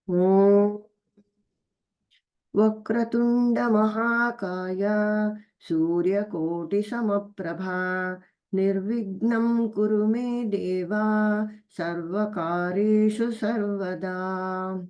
Om Vakratunda Mahakaya Surya Koti Samaprabha Nirvignam Kuru Me Deva Sarvakareshu Sarvada.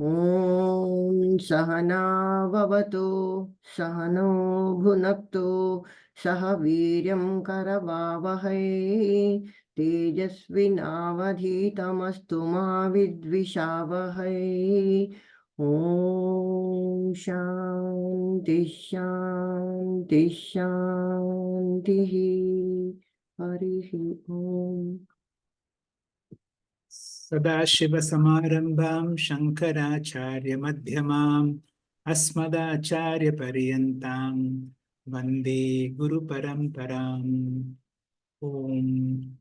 Om Sahana Vavatu Sahano Bhunaktu Sahaviryam Karavavahai Tejasvinavadhitamastu ma vidvishavahai. Om Shanti Shanti Shanti. Harihi Om. Sadashiva Samarambham Shankaracharya Madhyamam Asmadacharya Paryantam Vande Guru Paramparam. Om.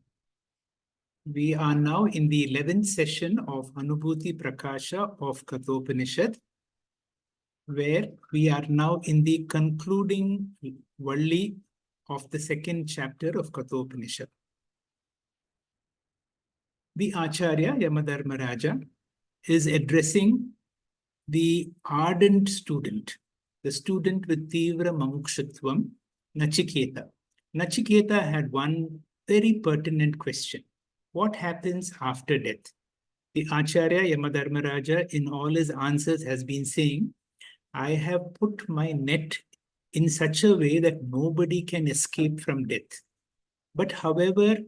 We are now in the 11th session of Anubuthi Prakasha of Kathopanishad, where we are now in the concluding valli of the second chapter of Kathopanishad. The Acharya, Yamadharmaraja, is addressing the ardent student, the student with Tivra Mamukshutvam, Nachiketa. Nachiketa had one very pertinent question. What happens after death? The Acharya, Yamadharmaraja, in all his answers has been saying, I have put my net in such a way that nobody can escape from death. But however,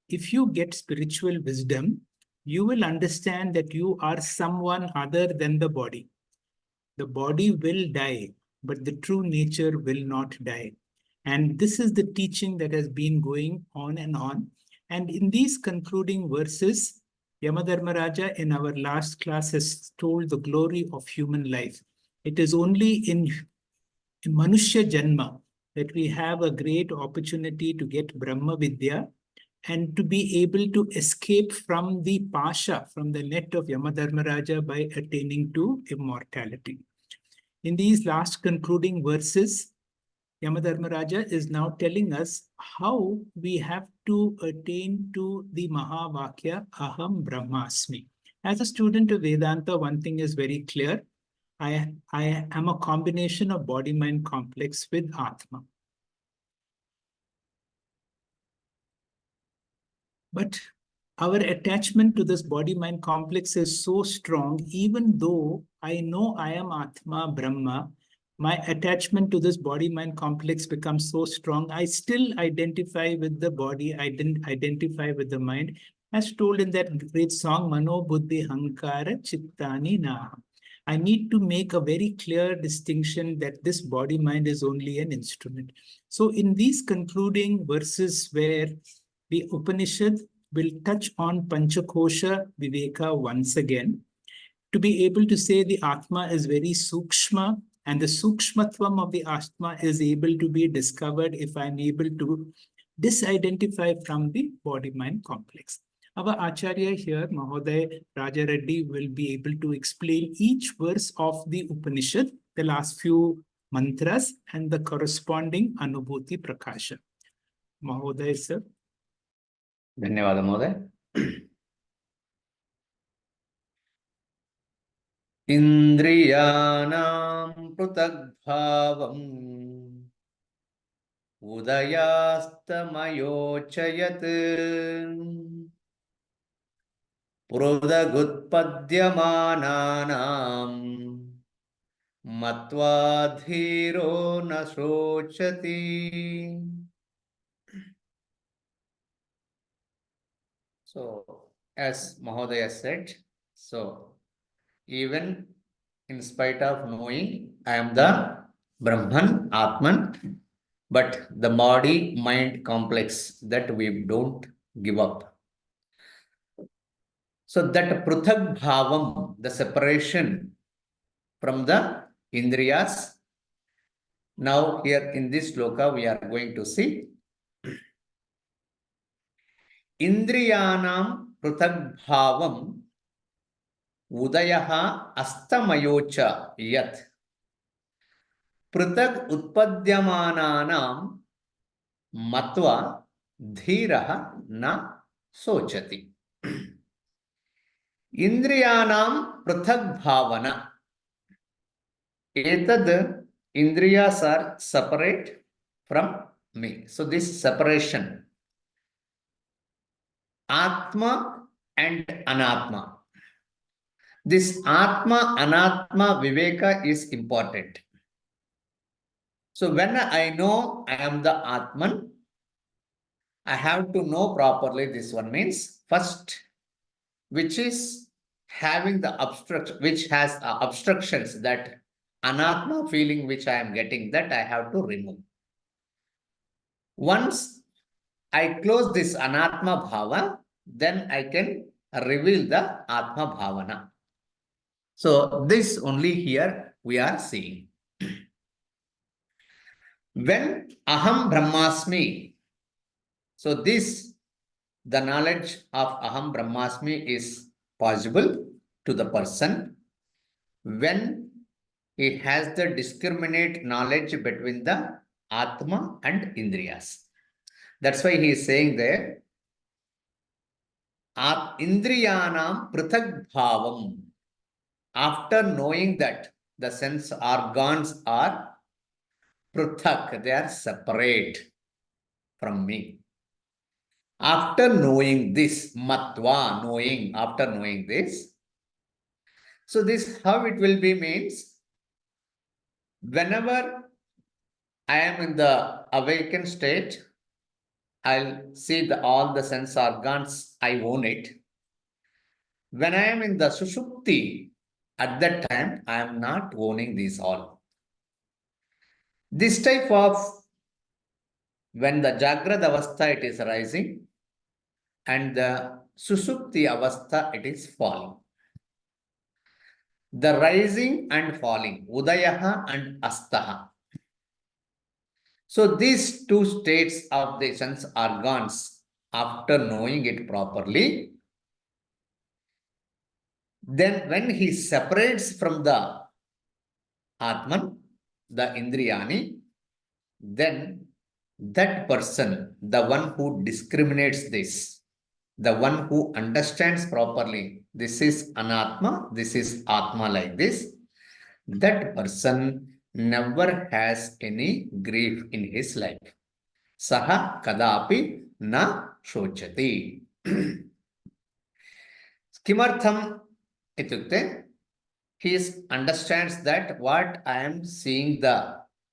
if you get spiritual wisdom, you will understand that you are someone other than the body. The body will die, but the true nature will not die. And this is the teaching that has been going on and on. And in these concluding verses, Yamadharmaraja in our last class has told the glory of human life. It is only in Manushya Janma that we have a great opportunity to get Brahma Vidya and to be able to escape from the pasha, from the net of Yamadharmaraja by attaining to immortality. In these last concluding verses, Yamadharmaraja is now telling us how we have to attain to the mahavakya Aham Brahma Asmi. As a student of Vedanta, one thing is very clear. I am a combination of body-mind complex with Atma. But our attachment to this body-mind complex is so strong, even though I know I am Atma, Brahma, my attachment to this body-mind complex becomes so strong, I still identify with the body, I didn't identify with the mind, as told in that great song, Mano Buddhi Hankara Chittani Na. I need to make a very clear distinction that this body-mind is only an instrument. So in these concluding verses where the Upanishad will touch on pancha kosha viveka once again, to be able to say the Atma is very sukshma, and the sukshmatvam of the Atma is able to be discovered if I'm able to disidentify from the body-mind complex. Our Acharya here, Mahoday Raja Reddy, will be able to explain each verse of the Upanishad, the last few mantras, and the corresponding Anubuthi Prakasha. Mahoday, sir. धन्यवाद महोदय. इंद्रियाणां पृथग्भावम् उदयास्तमयोचयत् पृथगुत्पद्यमानानां मत्वा धीरो न शोचति. So, as Mahodaya said, so even in spite of knowing I am the Brahman, Atman, but the body-mind complex that we don't give up. So that pruthag bhavam, the separation from the indriyas, now here in this sloka we are going to see indriyanam pruthag bhavam udayaha astamayocha yat पृथक उत्पद्यमानानां मत्वा धीरः न सोचति. Indriyanam prathak bhavana. Etad indriyas are separate from me. So this separation, Atma and Anatma. This Atma, Anatma, viveka is important. So when I know I am the Atman, I have to know properly. This one means first, which is having the obstruction, which has obstructions, that Anatma feeling which I am getting, that I have to remove. Once I close this Anatma bhava, then I can reveal the Atma bhavana. So this only here we are seeing. When Aham Brahma Asmi, so this, the knowledge of Aham Brahma Asmi is possible to the person when he has the discriminate knowledge between the Atma and Indriyas. That's why he is saying there, Indriyanam prathak bhavam. After knowing that the sense organs are prathak, they are separate from me. After knowing this, matva, knowing, after knowing this, so this how it will be means, whenever I am in the awakened state, I'll see all the sense organs, I own it. When I am in the sushupti, at that time, I am not owning these all. This type of, when the Jagrad Avastha it is rising, and the Susupti Avastha it is falling. The rising and falling, Udayaha and Astaha. So these two states of the sense organs, after knowing it properly, then when he separates from the Atman, the Indriyani, then that person, the one who discriminates this, the one who understands properly, this is Anatma, this is Atma like this, that person never has any grief in his life. Saha kadapi na shochati. Kimartham itukte, he understands that what I am seeing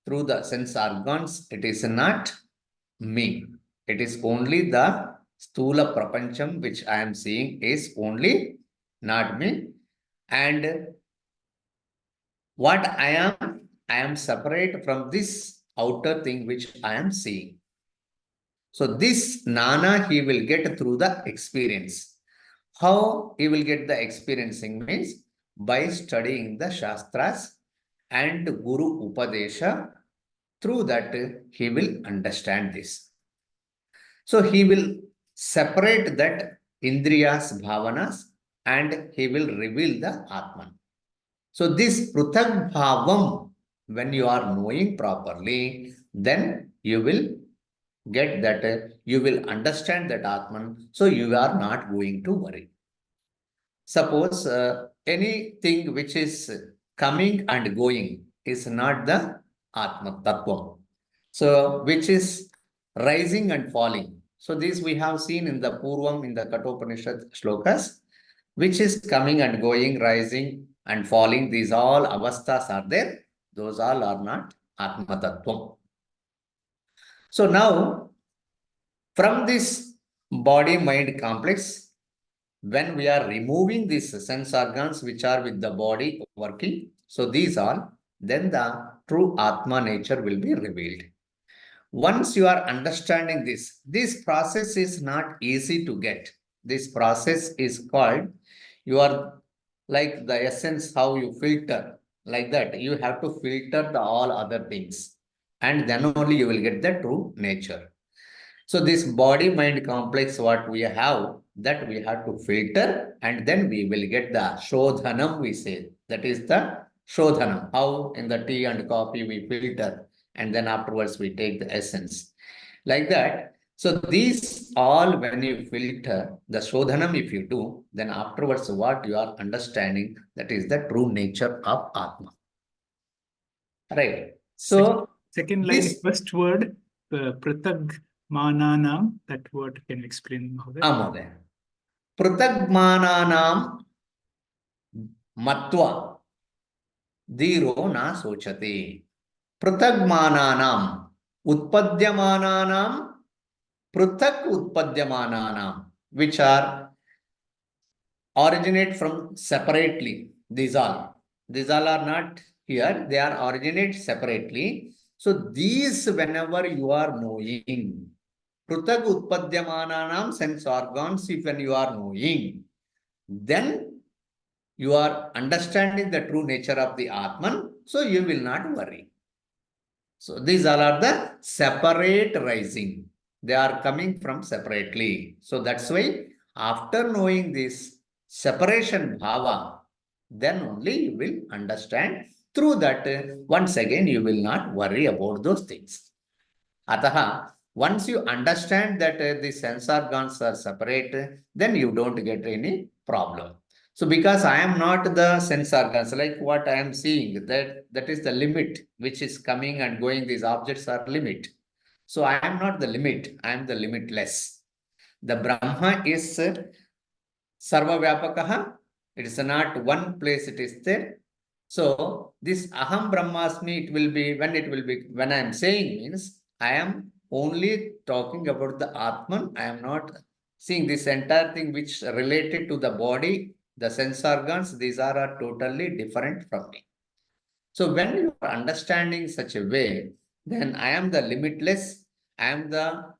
through the sense organs, it is not me. It is only the stula prapancham which I am seeing is only not me. And what I am separate from this outer thing which I am seeing. So this Nana he will get through the experience. How he will get the experiencing means by studying the Shastras and Guru Upadesha. Through that he will understand this. So he will separate that Indriyas Bhavanas and he will reveal the Atman. So this Pruthak Bhavam, when you are knowing properly, then you will get that, you will understand that Atman, so you are not going to worry. Suppose anything which is coming and going is not the Atma Tattvam. So which is rising and falling. So this we have seen in the Purvam, in the Kathopanishad shlokas, which is coming and going, rising and falling. These all avasthas are there. Those all are not Atma Tattvam. So now, from this body-mind complex, when we are removing these sense organs which are with the body working, so these are, then the true Atma nature will be revealed. Once you are understanding this process is not easy to get. This process is called, you are like the essence, how you filter, like that. You have to filter the all other things. And then only you will get the true nature. So this body-mind complex, what we have, that we have to filter, and then we will get the shodhanam, we say. That is the shodhanam. How in the tea and coffee we filter, and then afterwards we take the essence. Like that, So these all, when you filter the shodhanam, if you do, then afterwards what you are understanding, that is the true nature of Atma. Right. So Second line, this first word, pratag mananam, that word can you explain, Mahoday? Mahoday. Pratagmananam matva dhiro na sochati. Pratagmananam utpadyamananam pruthak utpadyamananam, which are originate from separately. These all are not here, they are originate separately. So these, whenever you are knowing, pruthak utpadyamananam sense organs, if when you are knowing, then you are understanding the true nature of the Atman, so you will not worry. So these all are the separate rising. They are coming from separately. So that's why after knowing this separation bhava, then only you will understand. Through that, once again, you will not worry about those things. Ataha, once you understand that the sense organs are separate, then you don't get any problem. So because I am not the sense organs, like what I am seeing, that is the limit which is coming and going, these objects are limit. So I am not the limit, I am the limitless. The Brahma is Sarva Vyapakaha, it is not one place it is there. So this Aham Brahma Asmi, when I am saying means, I am only talking about the Atman. I am not seeing this entire thing which related to the body, the sense organs, these are totally different from me. So when you are understanding such a way, then I am the limitless, I am the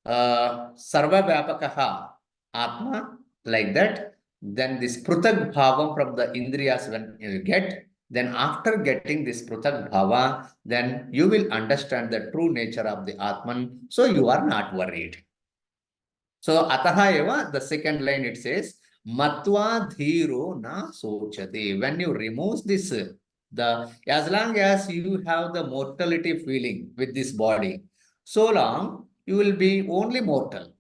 Sarva Vyapakaha Atma, like that. Then this Pruthak Bhava from the Indriyas, when you get, then after getting this Pruthak Bhava, then you will understand the true nature of the Atman, so you are not worried. So Ataha eva, the second line it says, Matva dhiro na sochati. When you remove this, as long as you have the mortality feeling with this body, so long you will be only mortal.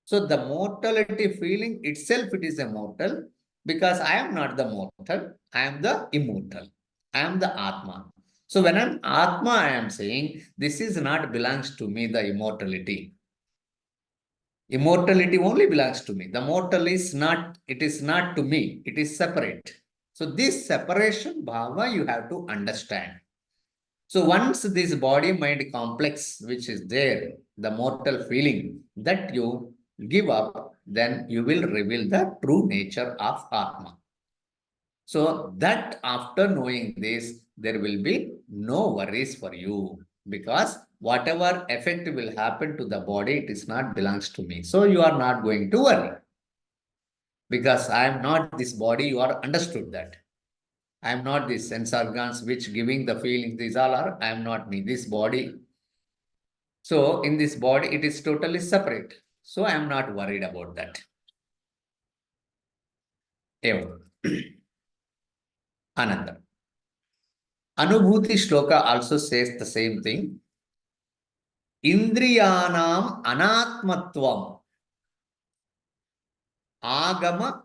So the mortality feeling itself, it is a mortal, because I am not the mortal, I am the immortal, I am the Atma. So when I'm Atma, I am saying, this is not belongs to me, the immortality. Immortality only belongs to me. The mortal is not, it is not to me, it is separate. So this separation bhava you have to understand. So once this body-mind complex which is there, the mortal feeling that you give up, then you will reveal the true nature of Atma. So that after knowing this, there will be no worries for you, because whatever effect will happen to the body, it is not belongs to me. So you are not going to worry. Because I am not this body, you are understood that. I am not these sense organs which giving the feelings, these all are, I am not me, this body. So in this body, it is totally separate. So I am not worried about that. Evam. Ananda. Anubhuti Shloka also says the same thing. Indriyanam anatmatvam agama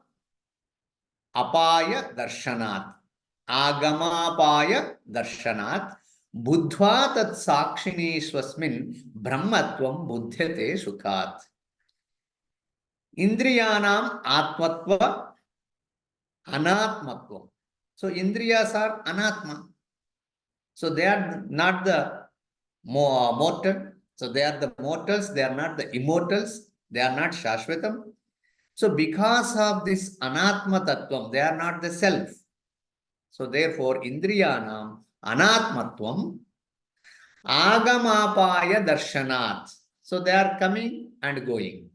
apaya darshanat. Agamapaya darshanat. Buddhva tat sakshinishwasmin brahmatvam buddhyate sukhat. Indriyanam atmatva anatmatvam. So indriyas are anatma. So they are not the mortal. So they are the mortals. They are not the immortals. They are not shashvatam. So because of this anatma tattvam, they are not the self. So therefore, indriyanam anatmatvam agamapaya darshanat. So they are coming and going.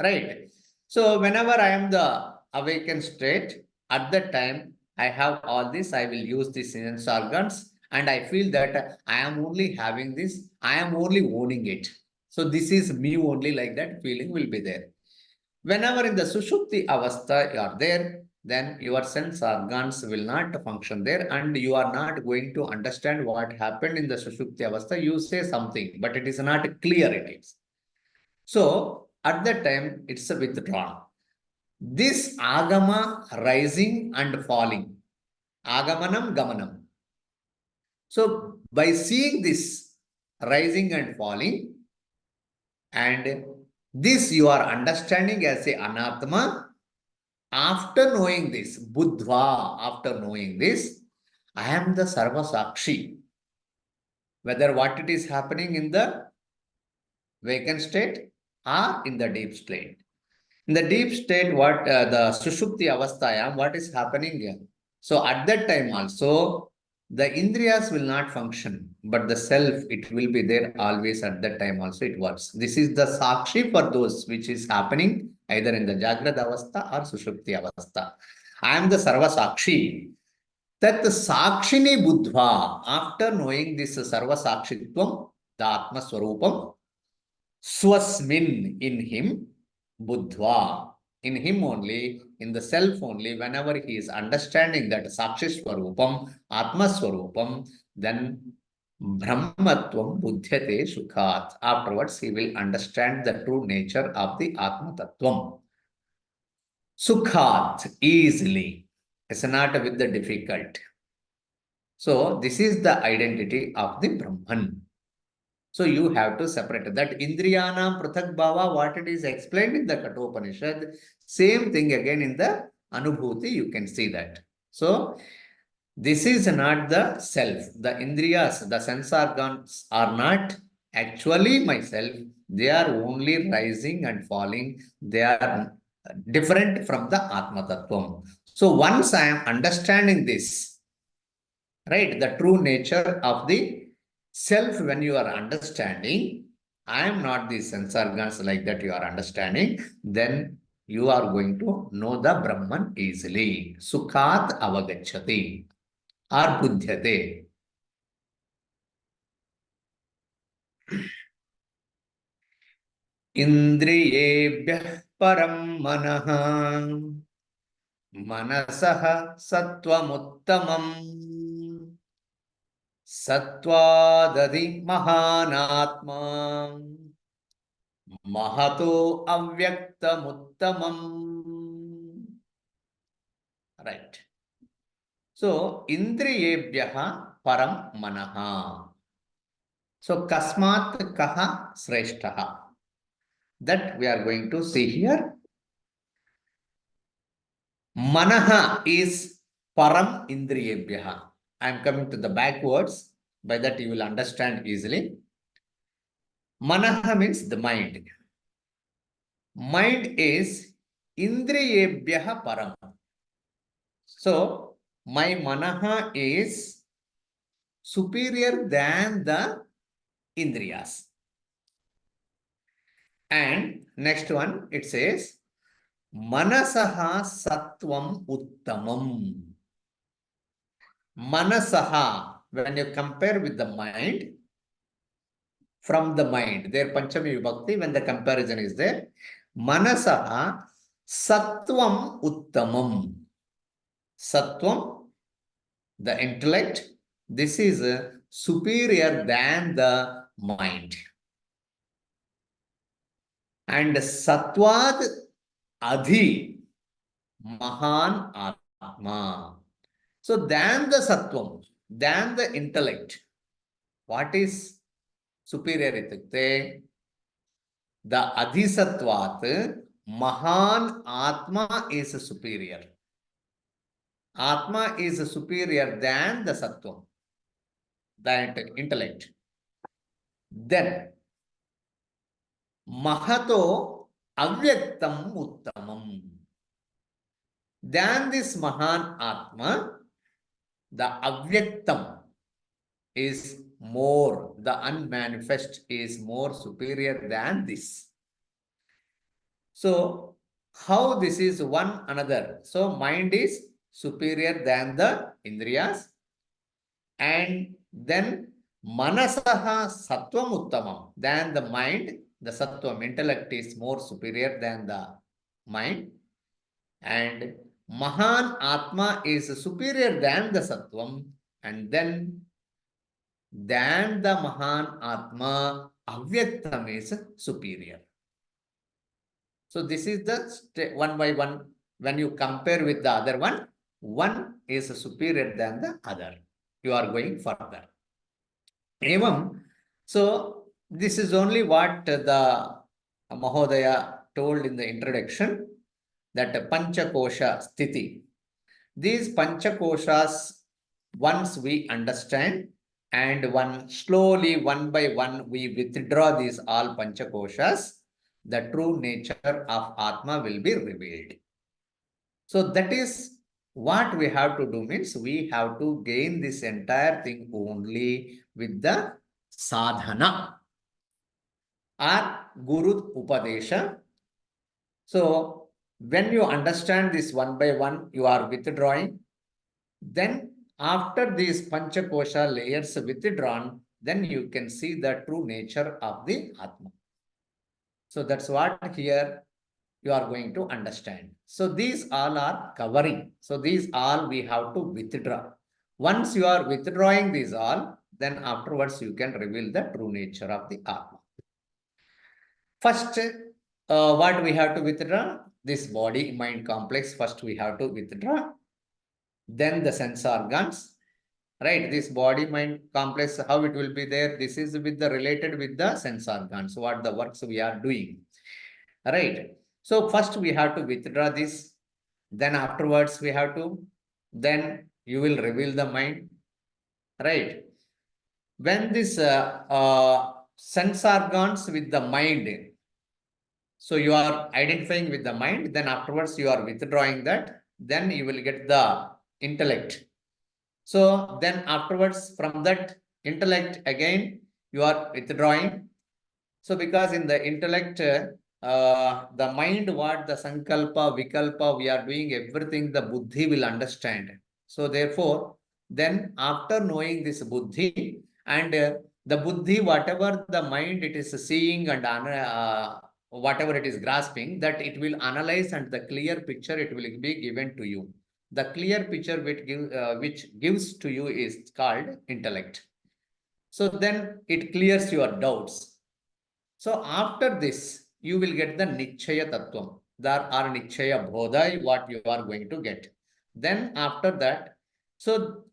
Right. So whenever I am the awakened state, at that time, I have all this, I will use these sense organs, and I feel that I am only having this, I am only owning it. So this is me only, like that feeling will be there. Whenever in the Sushupti Avastha you are there, then your sense organs will not function there, and you are not going to understand what happened in the Sushupti Avastha. You say something, but it is not clear it is. So at that time, it's a withdrawn. This agama rising and falling, agamanam, gamanam. So by seeing this rising and falling, and this you are understanding as a anatma, after knowing this, buddha, after knowing this, I am the sarva sakshi. Whether what it is happening in the vacant state or in the deep state. In the deep state, what the sushupti avasthayam, what is happening here? So at that time also, the indriyas will not function, but the self, it will be there always at that time also it works. This is the sakshi for those which is happening either in the jagrad avastha or sushupti avastha. I am the sarva sakshi. That sakshini buddha, after knowing this sarva sakshitvam, the atma swarupam, swasmin, in him, buddha, in him only, in the self only, whenever he is understanding that sakshi swarupam, atma swarupam, then brahmatvam buddhyate sukhat. Afterwards, he will understand the true nature of the atma tattvam. Sukhat, easily. It's not with the difficult. So this is the identity of the Brahman. So you have to separate that Indriyanam Prathak Bhava, what it is explained in the Kathopanishad, same thing again in the Anubhuti, you can see that. So this is not the self. The Indriyas, the sense organs are not actually myself. They are only rising and falling. They are different from the Atma Tattvam. So once I am understanding this, right, the true nature of the self, when you are understanding, I am not the sense organs like that you are understanding, then you are going to know the Brahman easily. Sukhat avagacchati or buddhyate. Indriyebhyah param manaha manasah sattvam Satvadadi mahanatma mahato avyaktamuttamam. Right. So, indriyebhyaha param manaha. So, kasmat kaha sreshtaha. That we are going to see here. Manaha is param indriyebhyaha. I am coming to the backwards. By that you will understand easily. Manaha means the mind. Mind is indriyebhyaha param. So, my manaha is superior than the indriyas. And next one, it says, manasaha sattvam uttamam. Manasaha, when you compare with the mind, from the mind, there Panchami Vibhakti, when the comparison is there, manasaha sattvam uttamam. Sattvam, the intellect, this is superior than the mind. And sattvad adhi mahan atma. So than the sattvam, than the intellect, what is superior itukte? The adhisattvat mahan atma is superior. Atma is superior than the sattvam, the intellect. Then mahato avyaktam uttamam. Than this mahan atma, the avyaktam is more, the unmanifest is more superior than this. So, how this is one another? So, mind is superior than the indriyas, and then manasaha sattvam uttamam, than the mind, the sattvam, intellect is more superior than the mind, and mahan atma is superior than the sattvam, and then than the mahan atma, avyaktam is superior. So this is the one by one. When you compare with the other one is superior than the other. You are going further. Evam. So this is only what the Mahodaya told in the introduction, that pancha kosha sthiti. These pancha koshas, once we understand, and slowly, one by one, we withdraw these all pancha koshas, the true nature of Atma will be revealed. So that is what we have to do, means we have to gain this entire thing only with the sadhana or Guru Upadesha. So when you understand this one by one, you are withdrawing. Then after these pancha kosha layers withdrawn, then you can see the true nature of the Atma. So that's what here you are going to understand. So these all are covering. So these all we have to withdraw. Once you are withdrawing these all, then afterwards you can reveal the true nature of the Atma. First, what we have to withdraw? This body-mind complex, first we have to withdraw. Then the sense organs, right? This body-mind complex, how it will be there? This is with the related with the sense organs, what the works we are doing, right? So first we have to withdraw this. Then afterwards we have to, then you will reveal the mind, right? When this sense organs with the mind, so you are identifying with the mind, then afterwards you are withdrawing that, then you will get the intellect. So then afterwards from that intellect again you are withdrawing. So because in the intellect, the mind, what the sankalpa, vikalpa, we are doing everything, the buddhi will understand. So therefore, then after knowing this buddhi and the buddhi, whatever the mind it is seeing and whatever it is grasping, that it will analyze and the clear picture it will be given to you. The clear picture which gives to you is called intellect. So then it clears your doubts. So after this, you will get the Nichaya Tattvam. There are Nichaya Bodha, what you are going to get. Then after that, so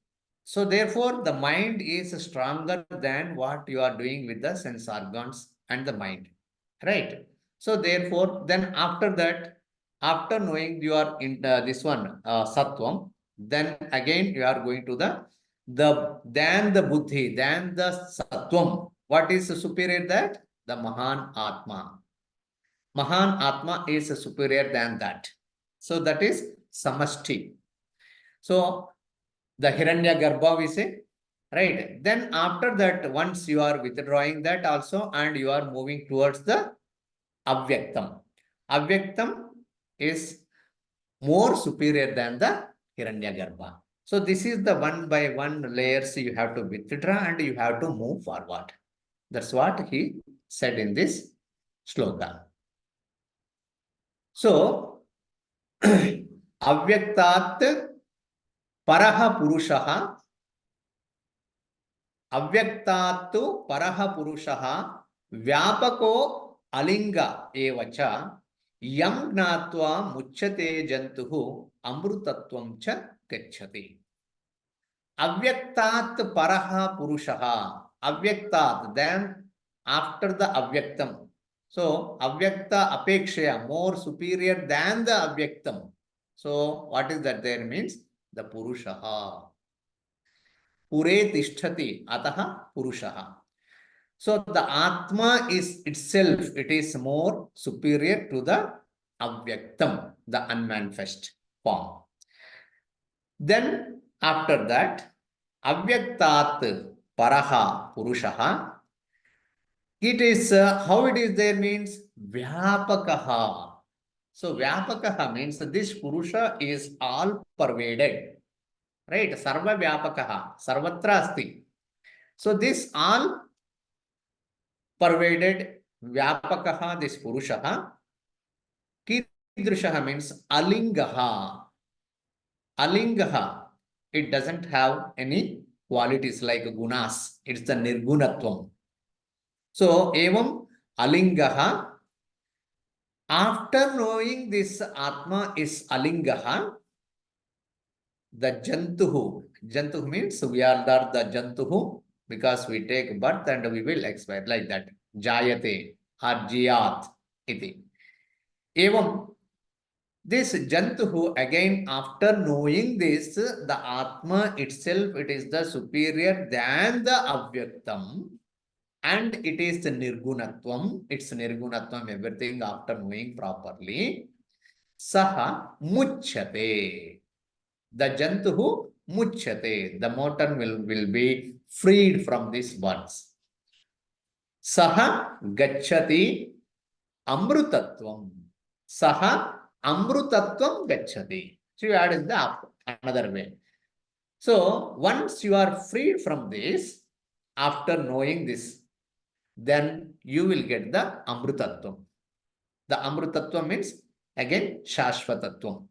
therefore the mind is stronger than what you are doing with the sense organs and the mind, right? So therefore, then after that, after knowing you are in this one Sattvam, then again you are going to then the Buddhi, then the Sattvam. What is superior that? The Mahan Atma. Mahan Atma is superior than that. So that is Samashti. So the Hiranya Garbha we say, right? Then after that, once you are withdrawing that also and you are moving towards the Avyaktam. Avyaktam is more superior than the Hiranya Garbha. So this is the one by one layers you have to withdraw and you have to move forward. That's what he said in this sloka. So, avyaktat paraha purushaha, avyaktattu paraha purushaha, vyapako alinga evacha, yam gnatva muchyate jantuhu amrutatvam cha gacchati. Avyaktat paraha purushaha, avyaktat, then after the avyaktam. So, avyakta apekshaya, more superior than the avyaktam. So, what is that there means? The purushaha. Pure tishtati, ataha purushaha. So, the Atma is itself, it is more superior to the avyaktam, the unmanifest form. Then, after that, avyaktat paraha purushaha. It is, how it is there means vyapakaha. So vyapakaha means this purusha is all pervaded, right? Sarva vyapakaha, sarvatra asti. So this all pervaded vyapakaha, this purushaha. Kidrishaha means alingaha. Alingaha, it doesn't have any qualities like gunas. It's the nirgunatvam. So, evam alingaha After knowing this Atma is Alingaha, the Jantuhu means we are the Jantuhu because we take birth and we will expire like that. Jayate or Jiyat iti. Evam, this Jantuhu again after knowing this, the Atma itself, it is the superior than the Avyaktam. And it is the Nirgunatvam. It's Nirgunatvam, everything after knowing properly. Saha Muchyate. The Jantuhu Muchyate. The mortal will be freed from these births. Saha Gacchati Amrutatvam. Saha Amrutatvam Gacchati. So you add in the another way. So once you are freed from this, after knowing this, then you will get the Amrutatvam. The Amrutatvam means again Shashvatatvam.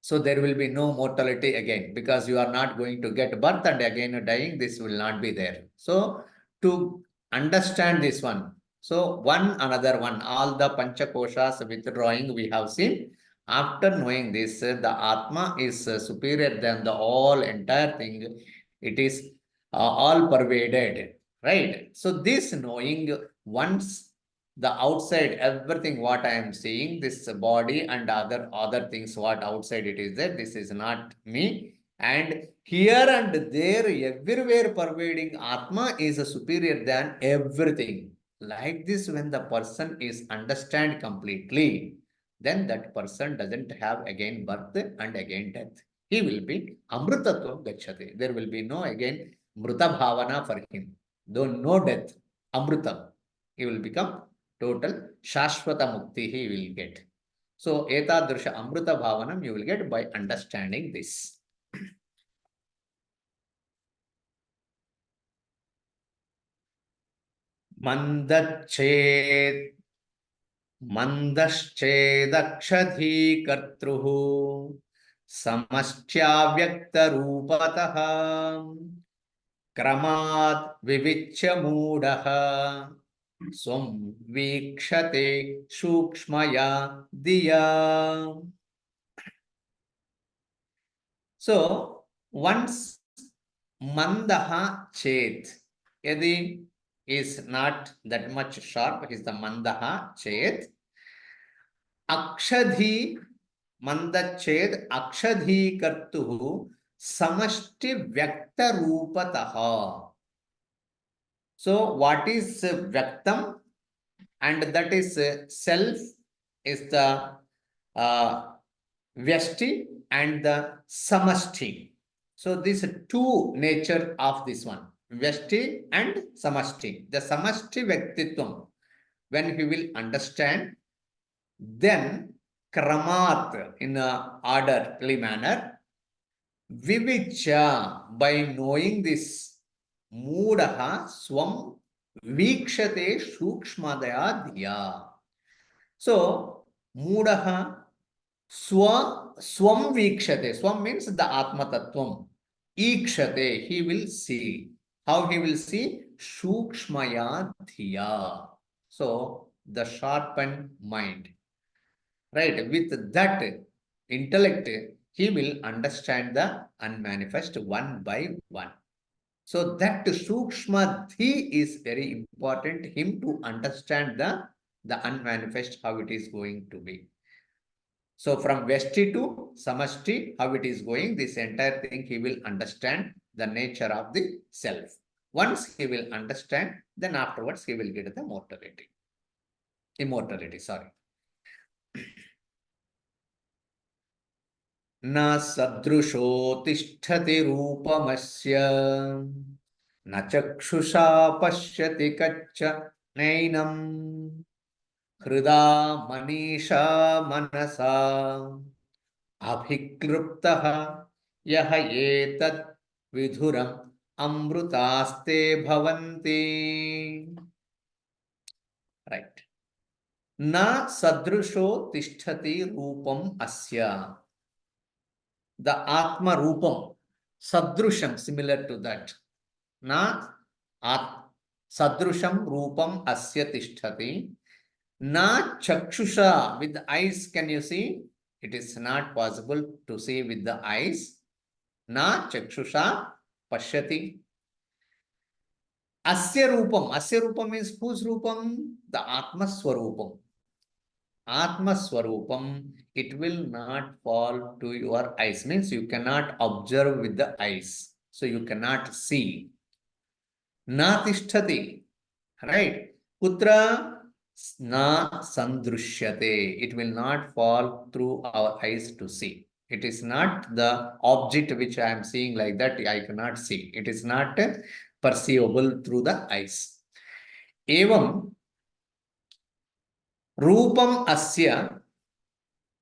So there will be no mortality again because you are not going to get birth and again dying. This will not be there. So to understand this one, so another one, all the pancha koshas withdrawing we have seen. After knowing this, the Atma is superior than the all entire thing. It is all pervaded. Right. So this knowing, once the outside, everything what I am seeing, this body and other things what outside it is there, this is not me. And here and there, everywhere pervading Atma is superior than everything. Like this, when the person is understand completely, then that person doesn't have again birth and again death. He will be Amrutatvam Gacchati. There will be no again Mruta Bhavana for him. Though no death, Amrutam. He will become total Shashvata Mukti he will get. So, Etadrisha Amruta Bhavanam you will get by understanding this. Mandaschedakshadhi kartruhu samasthyavyaktarupataha kramat vivichya mudaha swam vikshate shukshmaya diya. So, once mandaha chet, yadi is not that much sharp, is the mandaha chet. Akshadhi, mandached, akshadhi kartuhu samashti vyakta rupataha. So, what is vyaktam? And that is self is the vyashti and the samashti. So, these two nature of this one, vyashti and samashti. The samashti vyaktitvam, when he will understand, then kramat in a orderly manner, vivicha, by knowing this, mudaha swam vikshate shukshmadaya diya. So, mudaha swam vikshate. Swam means the Atma Tattvam. Ikshate, he will see. How he will see? Shukshmaya dhiya. So, the sharpened mind. Right, with that intellect, he will understand the unmanifest one by one. So that Sukshma Dhi is very important, him to understand the unmanifest, how it is going to be. So from Vesti to Samashti, how it is going, this entire thing he will understand the nature of the self. Once he will understand, then afterwards he will get the immortality, sorry. न सदृशो तिष्ठति रूपमस्य न चक्षुषा पश्यति कच्चनैनं हृदा मनीषा मनसा अभिक्लृप्तः यः एतत् विधुरम् अमृतास्ते भवन्ति. Right. न सदृशो तिष्ठति रूपम अस्या. The Atma Rupam, Sadrusham, similar to that. Na Sadrusham Rupam Asya Tishtati. Na chakshusha, with the eyes, can you see? It is not possible to see with the eyes. Na chakshusha pashyati. Asya rupam means whose rupam? The Atma Swarupam. Atma Swarupam, it will not fall to your eyes. Means you cannot observe with the eyes. So you cannot see. Na tishtati. Right? Putra na sandrushyate. It will not fall through our eyes to see. It is not the object which I am seeing like that. I cannot see. It is not perceivable through the eyes. Evam rupam asya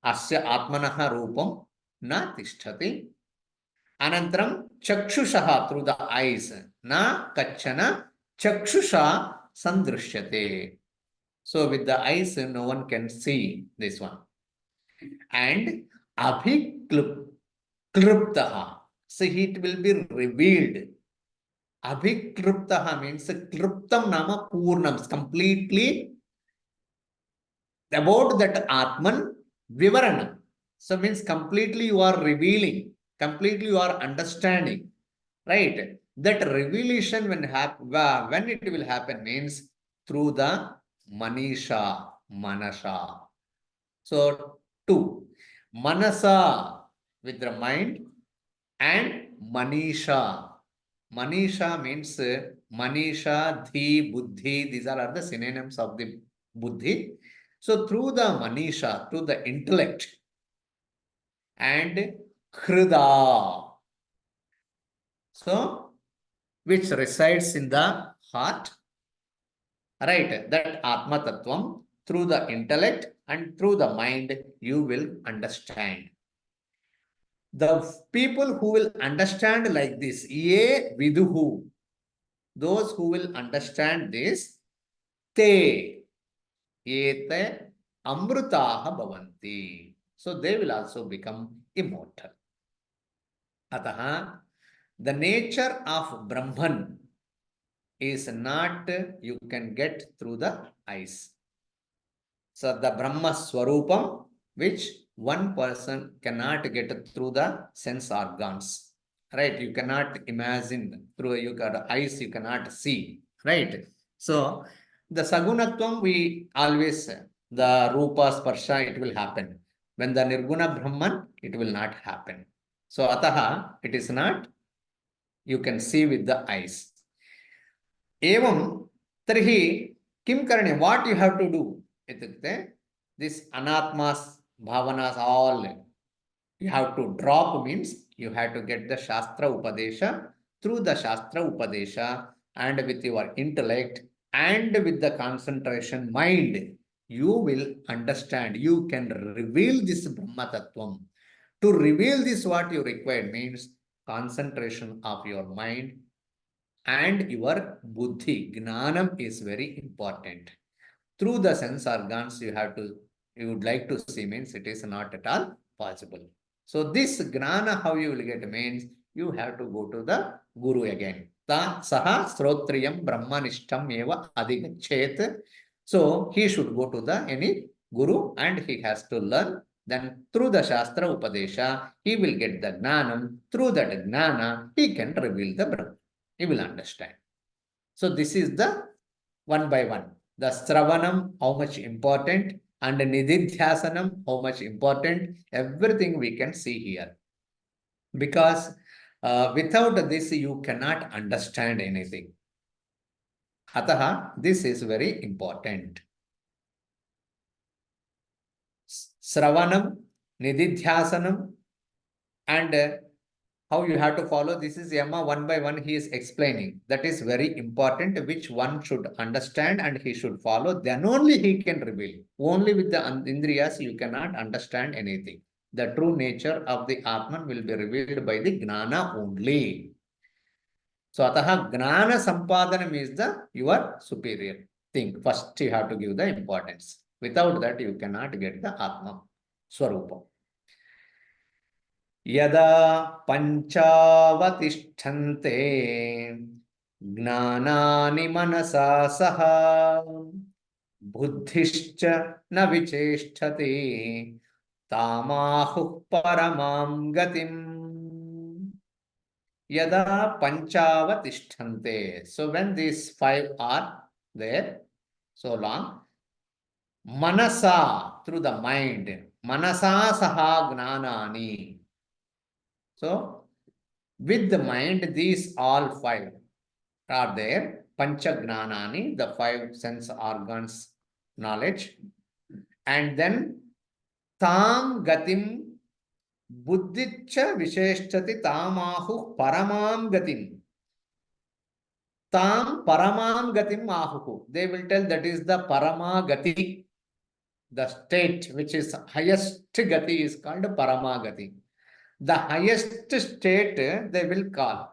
atmanaha rupam na tishtati. Anantram chakshushaha, through the eyes. Na kachana chakshusha sandrushyate. So with the eyes, no one can see this one. And abhikliptaha. So it will be revealed. Abhikliptaha means kliptam nama purnam, completely about that Atman vivaranam. So means completely you are revealing, completely you are understanding, right? That revelation when it will happen means through the manisha, manasha. So two, manasa with the mind and manisha. Manisha means manisha, dhi, buddhi. These are the synonyms of the buddhi. So through the manisha, through the intellect, and krida, so which resides in the heart, right? That Atma Tattvam, through the intellect and through the mind, you will understand. The people who will understand like this, ye viduhu, those who will understand this, te, ete amrutaha bhavanti. So they will also become immortal. Ataha, the nature of Brahman is not you can get through the eyes. So the Brahma Swarupam, which one person cannot get through the sense organs. Right? You cannot imagine through your eyes, you cannot see. Right? So the Sagunatvam, we always, the Rupa Sparsha, it will happen. When the Nirguna Brahman, it will not happen. So Ataha, it is not, you can see with the eyes. Evam tarhi kim karane, what you have to do? This anatmas, bhavanas, all you have to drop, means you have to get the Shastra Upadesha. Through the Shastra Upadesha and with your intellect and with the concentration mind, you will understand. You can reveal this Brahma Tattvam. To reveal this, what you require means concentration of your mind and your buddhi. Gnanam is very important. Through the sense organs, you would like to see, means it is not at all possible. So this gnana, how you will get, means you have to go to the guru again. Ta saha srotriyam brahmanishtam eva adhigachet. So he should go to the any guru and he has to learn. Then through the Shastra Upadesha, he will get the gnanam. Through that gnana, he can reveal the Brahman. He will understand. So this is the one by one. The Sravanam, how much important, and Nididhyasanam, how much important, everything we can see here. Because without this, you cannot understand anything. Ataha, this is very important. Sravanam, Nididhyasanam, and how you have to follow. This is Yama, one by one he is explaining. That is very important, which one should understand and he should follow. Then only he can reveal. Only with the Indriyas you cannot understand anything. The true nature of the Atman will be revealed by the Gnana only. So Ataha Gnana Sampadhanam is your superior thing. First you have to give the importance. Without that you cannot get the Atma Swarupa. यदा पंचावतिष्ठन्ते ज्ञानानि मनसा सह buddhischa na vichesthati tamahu paramam gatim yada panchavatishtante. So when these five are there so long, manasa, through the mind, manasa saha gnanani. So with the mind, these all five are there. Pancha gnanani, the five sense organs knowledge. And then tam gatim buddhicha visheshtati tamahu paramam gatim. Tam paramam gatim ahuhu. They will tell that is the parama gati. The state which is highest gati is called parama gati. The highest state they will call.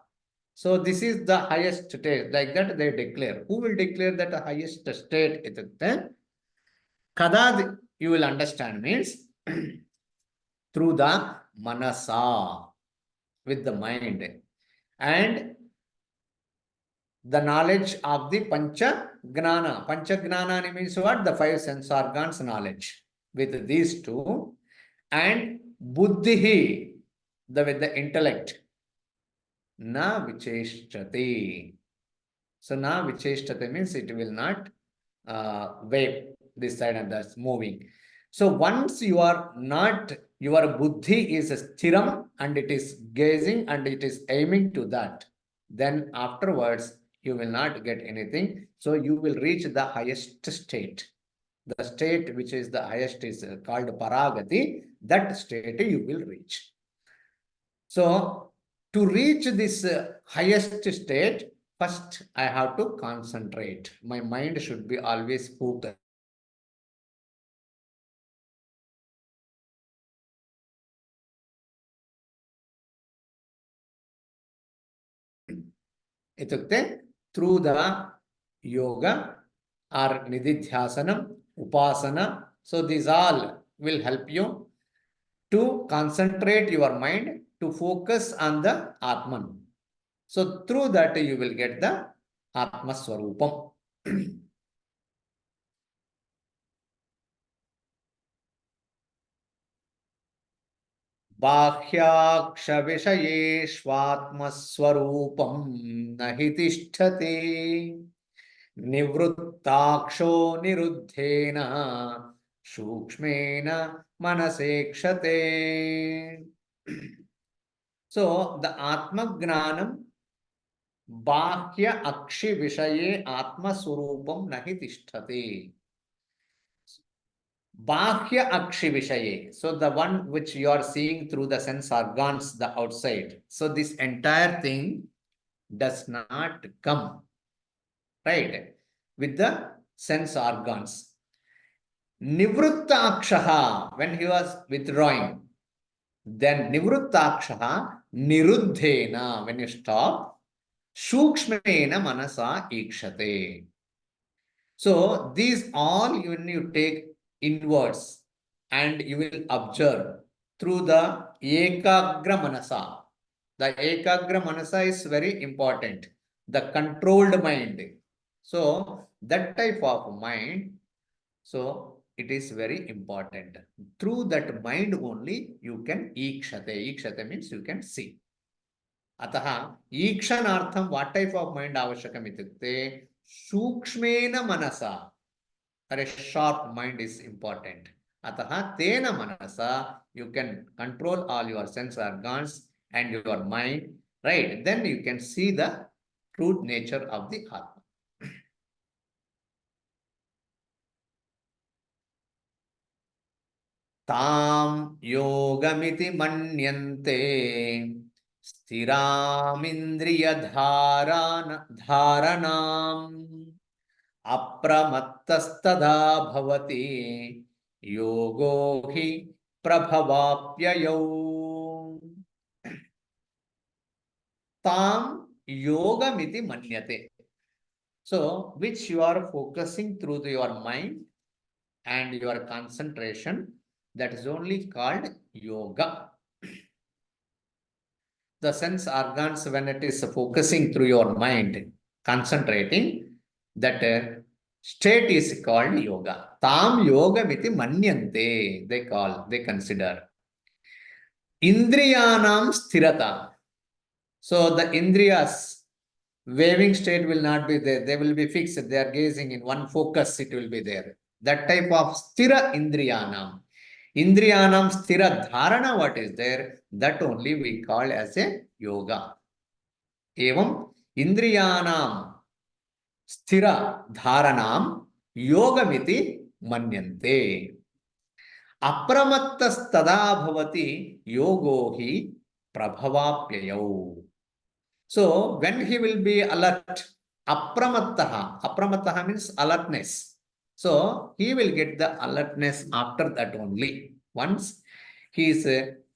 So this is the highest state. Like that they declare. Who will declare that the highest state? Kada you will understand means through the manasa, with the mind. And the knowledge of the pancha gnana. Pancha gnana means what? The five sense organs knowledge. With these two. And buddhihi, with the intellect. Na vicheshtati. So na vicheshtati means it will not wave this side and that's moving. So once you are not, your buddhi is stiram and it is gazing and it is aiming to that, then afterwards you will not get anything. So you will reach the highest state. The state which is the highest is called paragati. That state you will reach. So to reach this highest state, first I have to concentrate. My mind should be always focused. Itukte, through the yoga or nididhyasanam, upasana. So these all will help you to concentrate your mind, to focus on the Atman. So through that you will get the Atma Swarupam. बाह्याक्षविषयेष्वात्मस्वरूपं न हि तिष्ठति निवृत्ताक्षो निरुद्धेन सूक्ष्मेन मनसेक्षते. So the Atma Gnanam Bahya Akshi Vishaye Atma Surupam Nahi Tishtati. Bahya Akshi Vishaye. So the one which you are seeing through the sense organs, the outside. So this entire thing does not come, right, with the sense organs. Nivruttakshaha, when he was withdrawing, then Nivruttakshaha Niruddhena, when you stop, Shukshmena Manasa Ikshate. So these all when you take inwards and you will observe through the Ekagra Manasa. The Ekagra Manasa is very important. The controlled mind. So that type of mind, so it is very important. Through that mind only you can Ikshate. Ikshate means you can see. Ataha Ikshanartham, what type of mind avashakam itukte? Sukshmena Manasa. A sharp mind is important. Ataha tena manasa, you can control all your sense organs and your mind, right? Then you can see the true nature of the Atma. Tam yogamiti manyante stiramindriya dharanam apramattastada bhavati yogo hi prabhavapyayo. Tam yogamiti manyate. So, which you are focusing through your mind and your concentration, that is only called yoga. The sense organs, when it is focusing through your mind, concentrating, that state is called yoga. Tam yoga miti manyante, they consider. Indriyanam sthirata. So the indriyas, waving state will not be there. They will be fixed. They are gazing in one focus, it will be there. That type of sthira indriyanam. Indriyanam sthira dharana, what is there? That only we call as a yoga. Evam indriyanam sthira dharanam yogamiti manyante. Apramattastada bhavati yogo hi prabhavapyayau. So when he will be alert, apramattaha means alertness. So he will get the alertness after that only. Once he is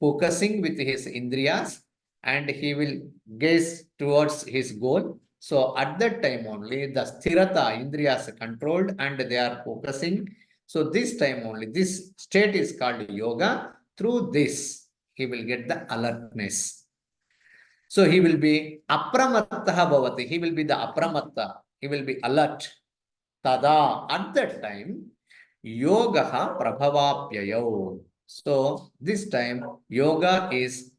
focusing with his indriyas and he will gaze towards his goal. So at that time only the sthirata, indriyas controlled and they are focusing. So this time only, this state is called yoga. Through this, he will get the alertness. So he will be apramattaha bhavati. He will be the apramatta. He will be alert. Tada. At that time, yogaha prabhavapyayau. So this time, yoga is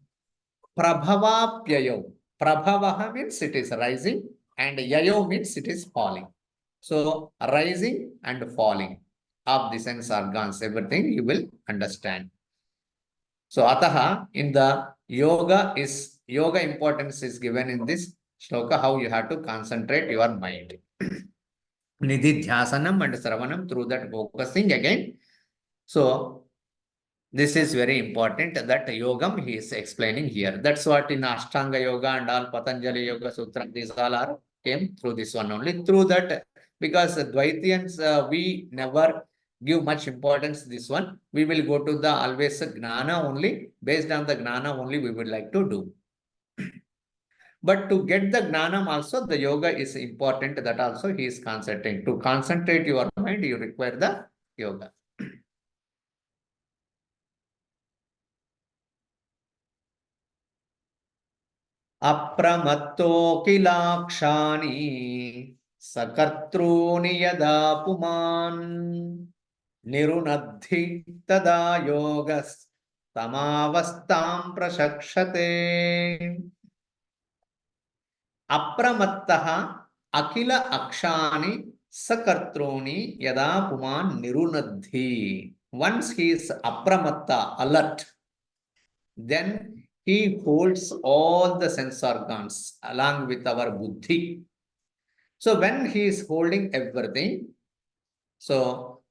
prabhavapyayau. Prabhavaha means it is rising and yayo means it is falling. So rising and falling of the sense organs, everything you will understand. So ataha, in the yoga importance is given in this shloka, how you have to concentrate your mind. Nididhyasanam and sravanam, through that focusing again. So this is very important, that yogam he is explaining here. That's what in Ashtanga Yoga and all Patanjali Yoga Sutra, these all are came through this one only. Through that, because Dvaitians, we never give much importance this one. We will go to the always gnana only. Based on the gnana only we would like to do. But to get the gnanam also, the yoga is important. That also he is concentrating. To concentrate your mind, you require the yoga. Apramatto kilakshani sakartruni yada puman nirunadhi tada yogas tamavastam prashakshate. Apramattaha akila akshani sakartruni yada puman nirunadhi. Once he is apramatta, alert, then he holds all the sense organs along with our buddhi. So when he is holding everything, so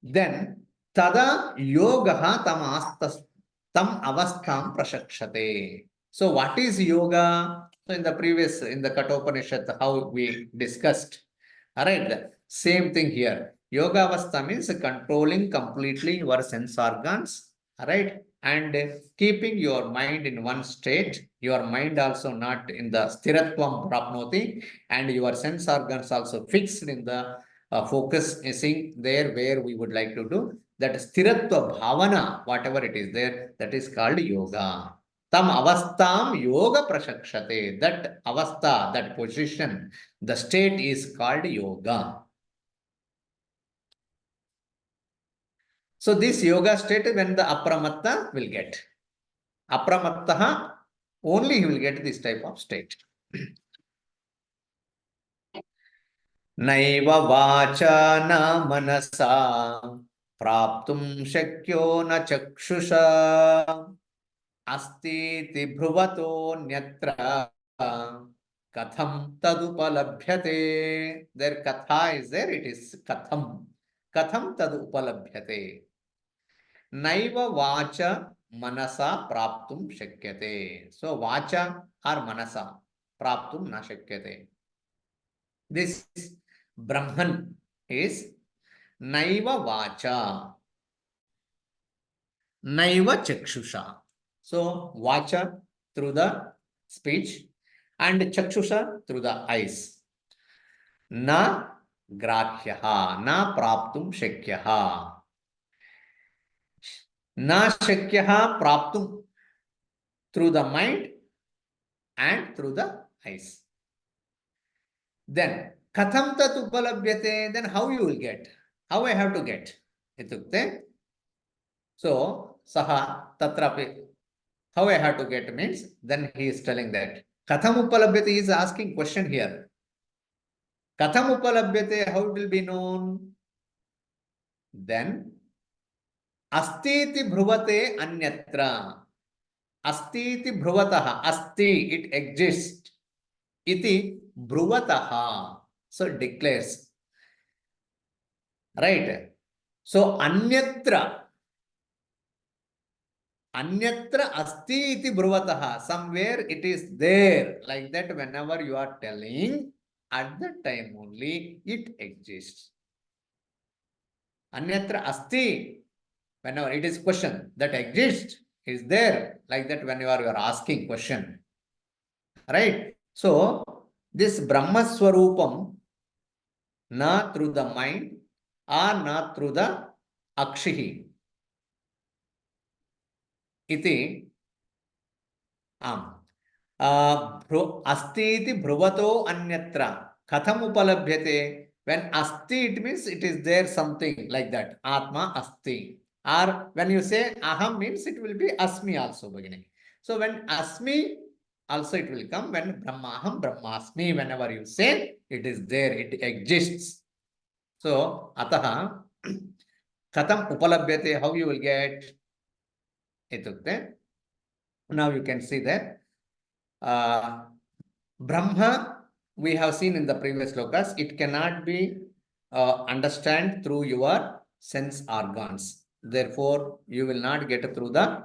then tada yogaha tam avastham prashakshate. So what is yoga? So in the previous, in the Kathopanishad, how we discussed. All right, same thing here. Yoga avastha means controlling completely your sense organs. All right. And keeping your mind in one state, your mind also not in the sthiratvam prapnoti, and your sense organs also fixed in the focusing there where we would like to do. That sthiratva bhavana, whatever it is there, that is called yoga. Tam avastham yoga prashakshate. That avastha, that position, the state is called yoga. So this yoga state, when the apramatta will get. Apramattaha, only he will get this type of state. Naiva vacha na manasa praptum shakyo na chakshusha asti tibhruvato nyatra katham tadupalabhyate. Their katha is there, it is katham. Katham tadupalabhyate. Naiva vacha manasa praptum shakyate. So vacha or manasa praptum na shakyate. This Brahman is naiva vacha, naiva chakshusha. So vacha through the speech and chakshusha through the eyes. Na grahyaha, na praptum shakyaha. Na shakyaha praptum through the mind and through the eyes. Then Katham tat upalabhyate, then how you will get? How I have to get? Itukte. So, saha tatrapi. How I have to get means, then he is telling that. Katham upalabhyate is asking question here. Katham upalabhyate, how it will be known? Then, astiti bhruvate anyatra. Astiti bhruvataha. Asti, it exists. Iti bhruvataha. So it declares. Right? So, anyatra. Anyatra asti iti bhruvataha. Somewhere it is there. Like that, whenever you are telling, at that time only it exists. Anyatra asti. Whenever it is question that exists, is there. Like that, whenever you are asking question. Right? So, this Brahma Swarupam, not through the mind or not through the akshihi. Iti asti iti bhruvato anyatra. Katham upalabhyate. When asti, it means it is there something like that. Atma asti. Or when you say aham means it will be asmi also beginning. So when asmi also it will come when aham Brahma Asmi. Whenever you say it is there, it exists. So ataha katham upalabhyate, how you will get? Itukte. Now you can see that. Brahma, we have seen in the previous slokas, it cannot be understand through your sense organs. Therefore, you will not get through the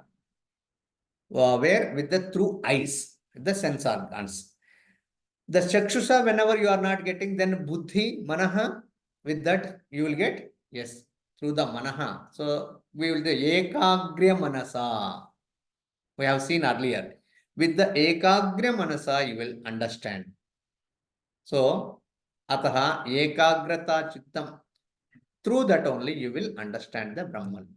where with the through eyes, the sense organs. The chakshusha, whenever you are not getting, then buddhi, manaha, with that you will get, yes, through the manaha. So we will do ekagriya manasa. We have seen earlier. With the ekagriya manasa, you will understand. So, ataha ekagrata chittam. Through that only you will understand the Brahman.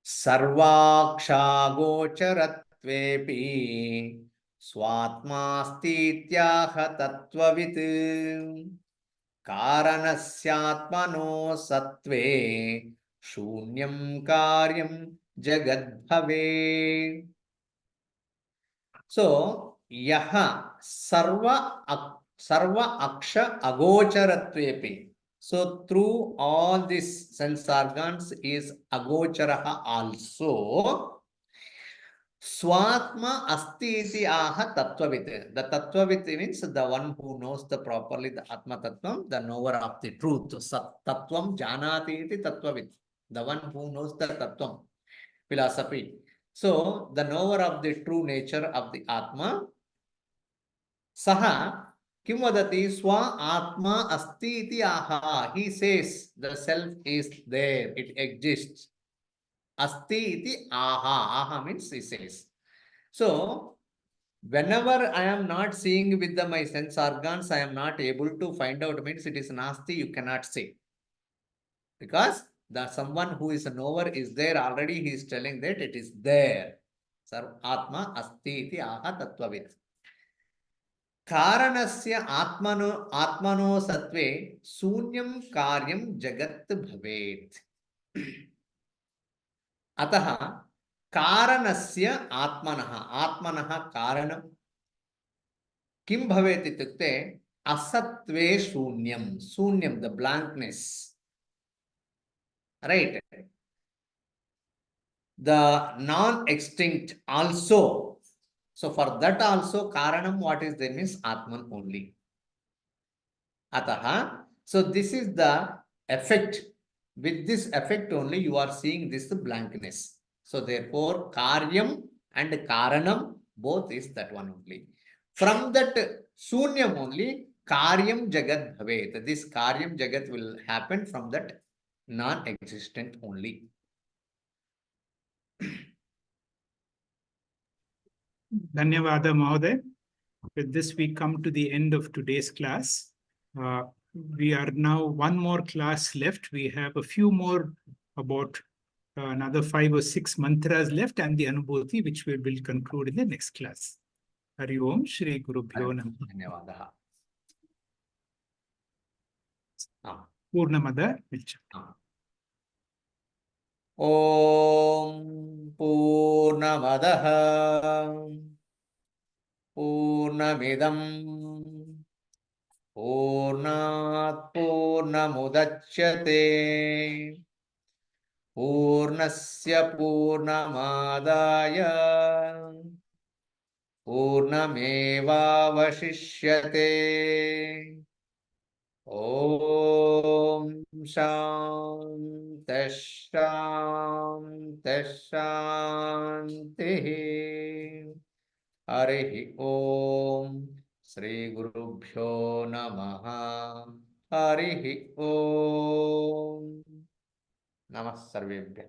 Sarvakshagocharatvepi swatmastityaha tattvavit karanasyatmano satve shunyam karyam jagadbhave. So, yaha sarva aksha agocharatvepi. So, through all these sense organs is agocharaha also. Swatma asti iti aha tattvavit. The tattvavit means the one who knows the properly the Atma Tattvam, the knower of the truth. Sat Tattvam janati iti tattvavit. The one who knows the Tattvam, philosophy. So, the knower of the true nature of the Atma, saha kim vadati swa Atma asti iti aha. He says the self is there, it exists. Asti iti aha. Aha means he says. So, whenever I am not seeing with my sense organs, I am not able to find out means it is nasti, you cannot say. Because the someone who is a knower is there already, he is telling that it is there. Sarv Atma asti iti aha tattvavit. Karanasya atmano satve sunyam karyam jagat bhavet. Ataha karanasya atmanaha karanam kim bhavet itukte asatve shunyam, the blankness. Right? The non-extinct also. So for that also karanam, what is there means Atman only. Ataha. So this is the effect. With this effect only you are seeing this blankness. So therefore karyam and karanam both is that one only. From that shunyam only karyam jagat bhavet. This karyam jagat will happen from that non-existent only. Dhanyavada Mahoday. With this, we come to the end of today's class. We are now one more class left. We have a few more about another 5 or 6 mantras left and the Anubhuti, which we will conclude in the next class. Hari Om Shri Guru Bhyo Namaha. Dhanyavadaha. Purnamada Vilcha. Om Purnamadaha Purnamidam Purnat Purnamudachyate Purnasya Purnamadaya Purnamevavashishyate. Om Shanti Shanti Shanti. Harihi Om. Sri Gurubhyo Namaha. Harihi Om. Namah Sarvebhya.